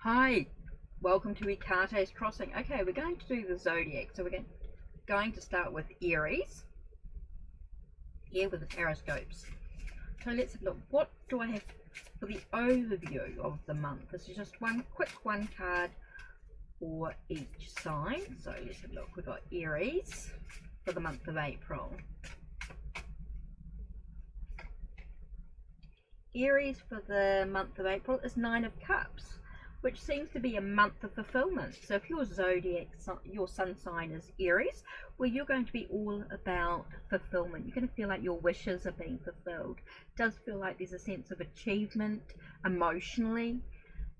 Hi, welcome to HeKate's Crossing. Okay, we're going to do the zodiac. So we're going to start with Aries, here with the Tarotscopes. So let's have a look. What do I have for the overview of the month? This is just one card for each sign. So let's have a look. We've got Aries for the month of April. Aries for the month of April is Nine of Cups, which seems to be a month of fulfillment. So if your zodiac, your sun sign is Aries, well, you're going to be all about fulfillment. You're going to feel like your wishes are being fulfilled. It does feel like there's a sense of achievement emotionally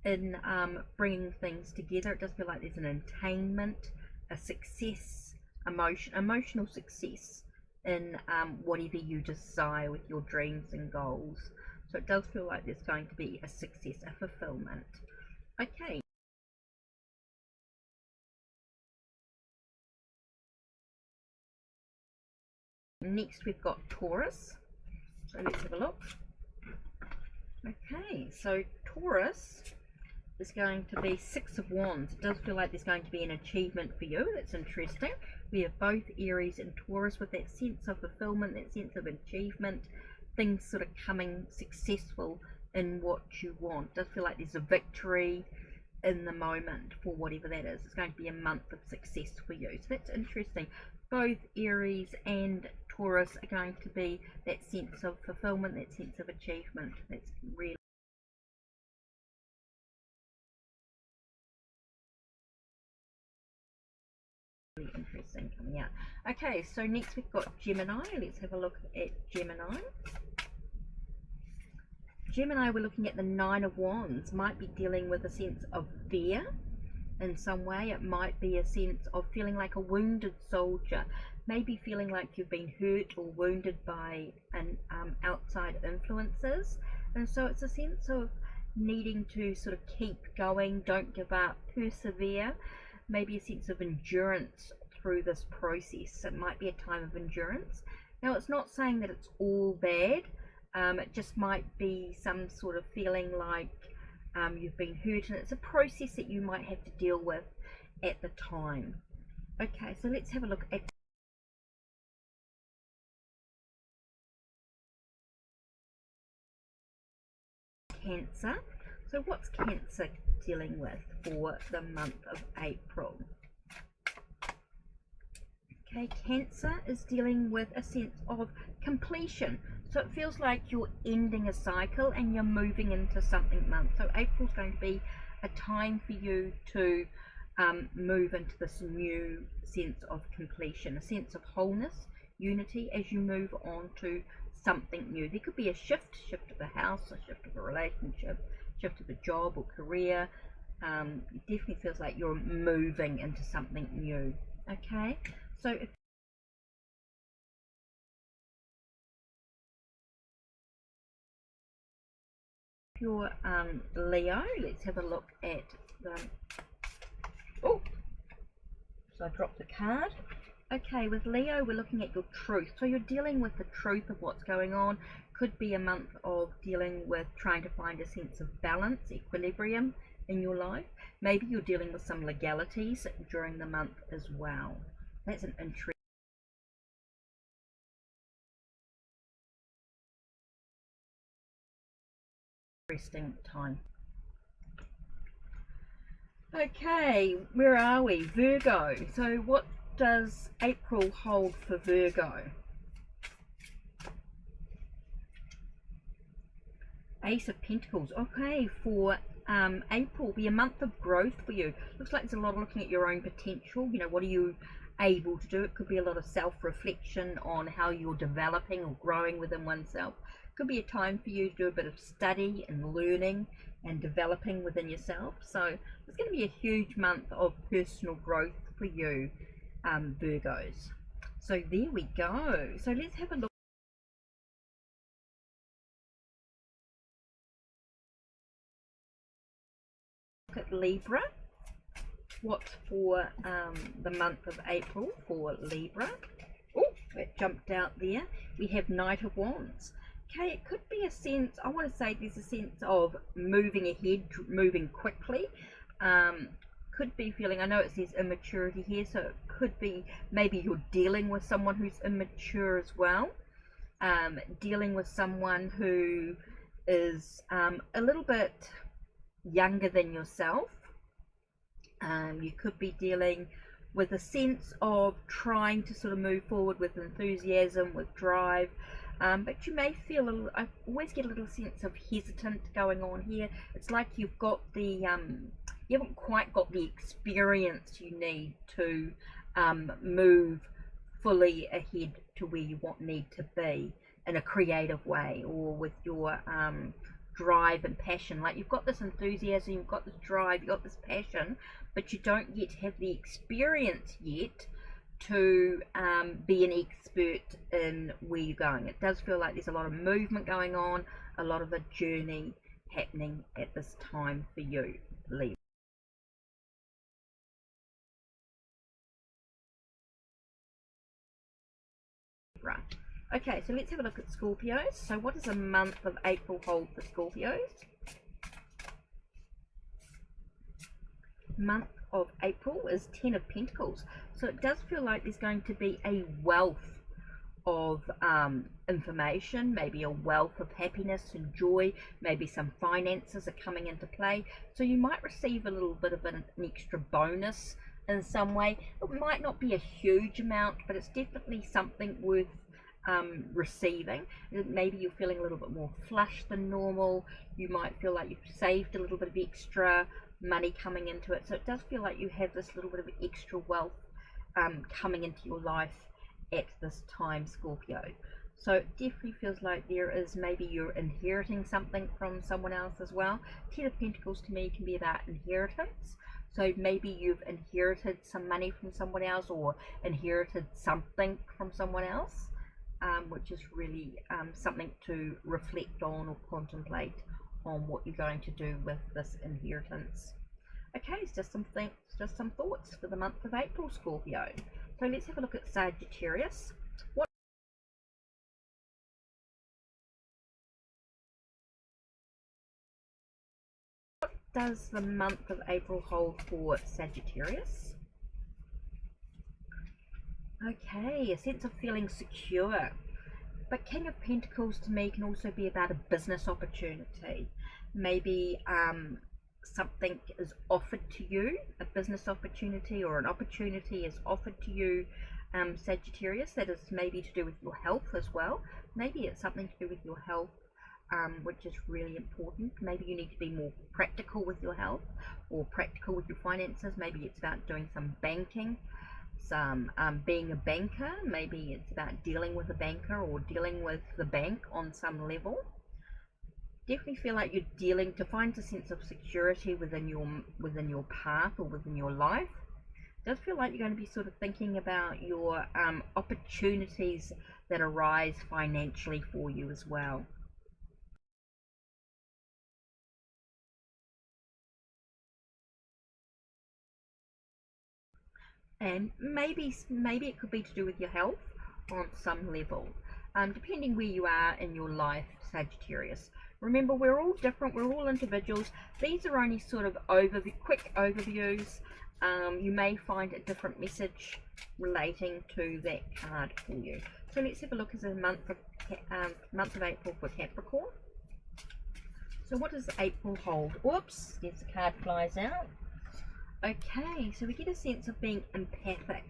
in bringing things together. It does feel like there's an attainment, a success, emotional success in whatever you desire with your dreams and goals. So it does feel like there's going to be a success, a fulfillment. Okay. Next we've got Taurus. So let's have a look. Okay, so Taurus is going to be Six of Wands. It does feel like there's going to be an achievement for you. That's interesting. We have both Aries and Taurus with that sense of fulfillment, that sense of achievement, things sort of coming successful in what you want. It does feel like there's a victory in the moment for whatever that is. It's going to be a month of success for you. So that's interesting. Both Aries and Taurus are going to be that sense of fulfillment, that sense of achievement. That's really interesting coming out. Okay, so next we've got Gemini. Let's have a look at Gemini. Gemini, we're looking at the Nine of Wands. Might be dealing with a sense of fear in some way. It might be a sense of feeling like a wounded soldier, maybe feeling like you've been hurt or wounded by an outside influences, and so it's a sense of needing to sort of keep going, don't give up, persevere, maybe a sense of endurance through this process. It might be a time of endurance. Now, it's not saying that it's all bad. It just might be some sort of feeling like you've been hurt, and it's a process that you might have to deal with at the time. Okay, so let's have a look at Cancer. So what's Cancer dealing with for the month of April? Okay, Cancer is dealing with a sense of completion. So it feels like you're ending a cycle and you're moving into something month. So April's going to be a time for you to move into this new sense of completion, a sense of wholeness, unity as you move on to something new. There could be a shift of a house, a shift of a relationship, shift of a job or career. It definitely feels like you're moving into something new. Okay, so if you're Leo, let's have a look at the so I dropped the card. Okay, with Leo, we're looking at your truth. So you're dealing with the truth of what's going on. Could be a month of dealing with trying to find a sense of balance, equilibrium in your life. Maybe you're dealing with some legalities during the month as well. That's an interesting time. Okay, where are we? Virgo. So what does April hold for Virgo? Ace of Pentacles. Okay, for April, be a month of growth for you. Looks like there's a lot of looking at your own potential. You know, what are you able to do? It could be a lot of self-reflection on how you're developing or growing within oneself. Could be a time for you to do a bit of study and learning and developing within yourself. So it's going to be a huge month of personal growth for you, Virgos. So there we go. So let's have a look at Libra. What's for the month of April for Libra? Oh, that jumped out there. We have Knight of Wands. Okay, it could be a sense, I want to say there's a sense of moving ahead, moving quickly. Could be feeling, I know it says immaturity here, so it could be maybe you're dealing with someone who's immature as well. Dealing with someone who is a little bit younger than yourself. You could be dealing with a sense of trying to sort of move forward with enthusiasm, with drive, but you may feel a little, I always get a little sense of hesitant going on here. It's like you've got the you haven't quite got the experience you need to move fully ahead to where you need to be in a creative way, or with your drive and passion. Like you've got this enthusiasm, you've got this drive, you've got this passion, but you don't yet have the experience yet to be an expert in where you're going. It does feel like there's a lot of movement going on, a lot of a journey happening at this time for you, Libra. Okay, so let's have a look at Scorpios. So what does the month of April hold for Scorpios? Month of April is 10 of Pentacles. So it does feel like there's going to be a wealth of information, maybe a wealth of happiness and joy, maybe some finances are coming into play. So you might receive a little bit of an extra bonus in some way. It might not be a huge amount, but it's definitely something worth receiving. Maybe you're feeling a little bit more flush than normal. You might feel like you've saved a little bit of extra money coming into it. So it does feel like you have this little bit of extra wealth coming into your life at this time, Scorpio. So it definitely feels like there is, maybe you're inheriting something from someone else as well. 10 of Pentacles to me can be about inheritance. So maybe you've inherited some money from someone else, or inherited something from someone else, which is really something to reflect on or contemplate on what you're going to do with this inheritance. Okay, it's just some thoughts for the month of April, Scorpio. So let's have a look at Sagittarius. What does the month of April hold for Sagittarius? Okay, a sense of feeling secure. But King of Pentacles to me can also be about a business opportunity. Maybe something is offered to you, a business opportunity or an opportunity is offered to you, Sagittarius, that is maybe to do with your health as well. Maybe it's something to do with your health, which is really important. Maybe you need to be more practical with your health, or practical with your finances. Maybe it's about doing some banking, some being a banker. Maybe it's about dealing with a banker or dealing with the bank on some level. Definitely feel like you're dealing to find a sense of security within your path or within your life. It does feel like you're going to be sort of thinking about your opportunities that arise financially for you as well. And maybe it could be to do with your health on some level, depending where you are in your life, Sagittarius. Remember, we're all different, we're all individuals. These are only sort of quick overviews. You may find a different message relating to that card for you. So let's have a look at the month of April for Capricorn. So what does April hold? Oops, there's the card flies out. Okay, so we get a sense of being empathic.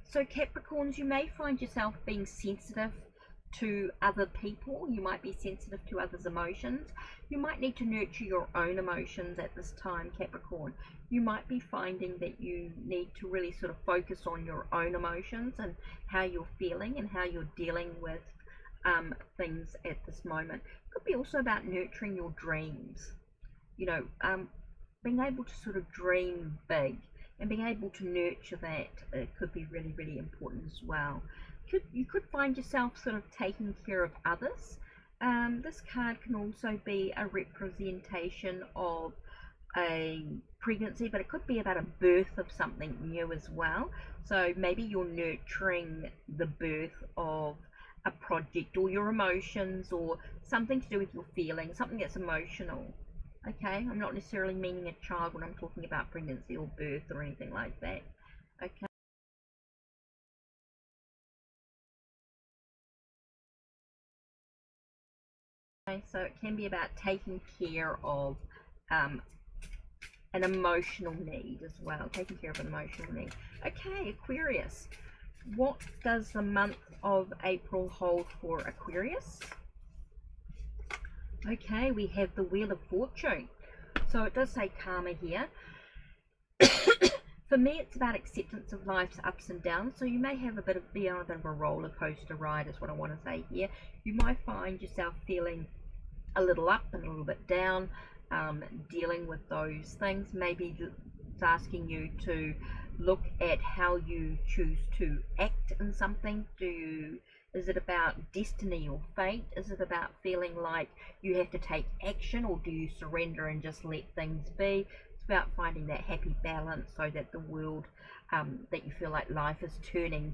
So Capricorns, you may find yourself being sensitive to other people. You might be sensitive to others' emotions. You might need to nurture your own emotions at this time, Capricorn. You might be finding that you need to really sort of focus on your own emotions and how you're feeling and how you're dealing with things at this moment. It could be also about nurturing your dreams. You know, being able to sort of dream big and being able to nurture that could be really, really important as well. You could find yourself sort of taking care of others. This card can also be a representation of a pregnancy, but it could be about a birth of something new as well. So maybe you're nurturing the birth of a project, or your emotions, or something to do with your feelings, something that's emotional. Okay, I'm not necessarily meaning a child when I'm talking about pregnancy or birth or anything like that. Okay. So it can be about taking care of an emotional need as well, taking care of an emotional need. Okay, Aquarius, what does the month of April hold for Aquarius? Okay, we have the Wheel of Fortune. So it does say karma here. For me, it's about acceptance of life's ups and downs. So you may have be on a bit of a roller coaster ride, is what I want to say here. You might find yourself feeling a little up and a little bit down, dealing with those things. Maybe it's asking you to look at how you choose to act in something. Is it about destiny or fate? Is it about feeling like you have to take action, or do you surrender and just let things be? It's about finding that happy balance so that the world, that you feel like life is turning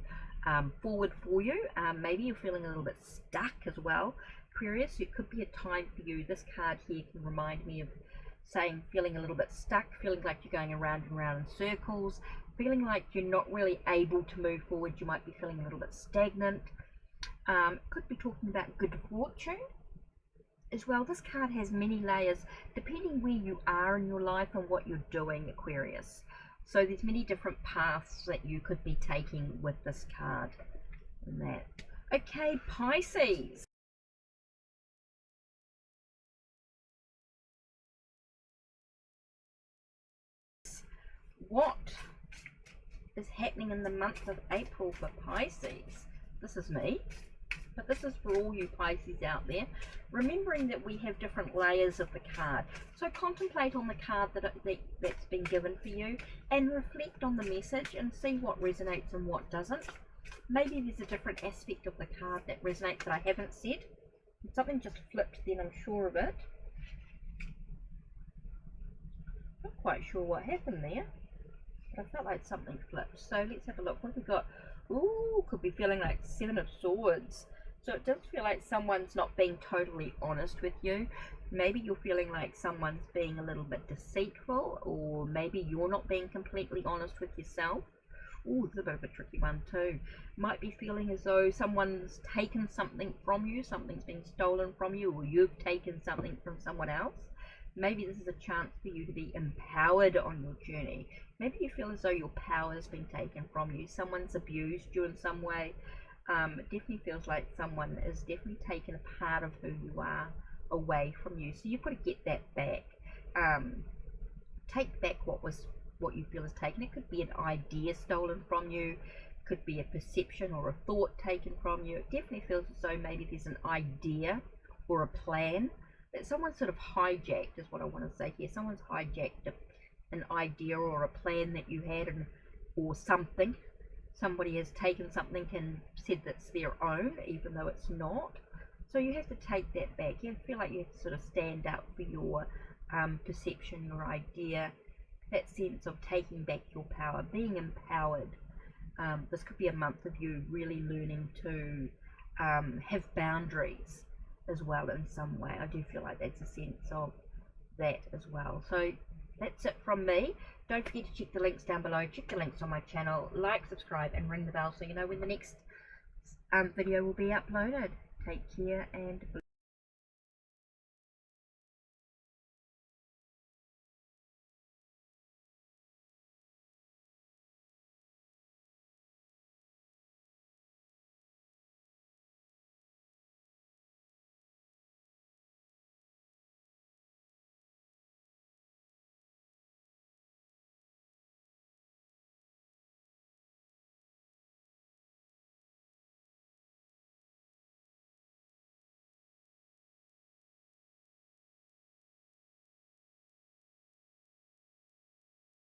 forward for you. Maybe you're feeling a little bit stuck as well, Aquarius. It could be a time for you. This card here can remind me of saying feeling a little bit stuck, feeling like you're going around and around in circles, feeling like you're not really able to move forward. You might be feeling a little bit stagnant. Could be talking about good fortune as well. This card has many layers depending where you are in your life and what you're doing, Aquarius. So there's many different paths that you could be taking with this card and that. Okay, Pisces. What is happening in the month of April for Pisces? This is me, but this is for all you Pisces out there, remembering that we have different layers of the card. So contemplate on the card that's been given for you and reflect on the message and see what resonates and what doesn't. Maybe there's a different aspect of the card that resonates that I haven't said. If something just flipped, then I'm sure of it. Not quite sure what happened there, but I felt like something flipped. So let's have a look. What have we got? Ooh, could be feeling like 7 of Swords. So it does feel like someone's not being totally honest with you. Maybe you're feeling like someone's being a little bit deceitful, or maybe you're not being completely honest with yourself. Ooh, it's a bit of a tricky one too. Might be feeling as though someone's taken something from you, something's been stolen from you, or you've taken something from someone else. Maybe this is a chance for you to be empowered on your journey. Maybe you feel as though your power has been taken from you. Someone's abused you in some way. It definitely feels like someone is definitely taken a part of who you are away from you. So you've got to get that back. Take back what you feel is taken. It could be an idea stolen from you. It could be a perception or a thought taken from you. It definitely feels as though maybe there's an idea or a plan that someone sort of hijacked, is what I want to say here. Someone's hijacked an idea or a plan that you had, or something. Somebody has taken something and said that's their own, even though it's not. So you have to take that back. You feel like you have to sort of stand up for your perception, your idea, that sense of taking back your power, being empowered. This could be a month of you really learning to have boundaries as well in some way. I do feel like that's a sense of that as well. So that's it from me. Don't forget to check the links down below. Check the links on my channel. Like, subscribe, and ring the bell so you know when the next video will be uploaded. Take care and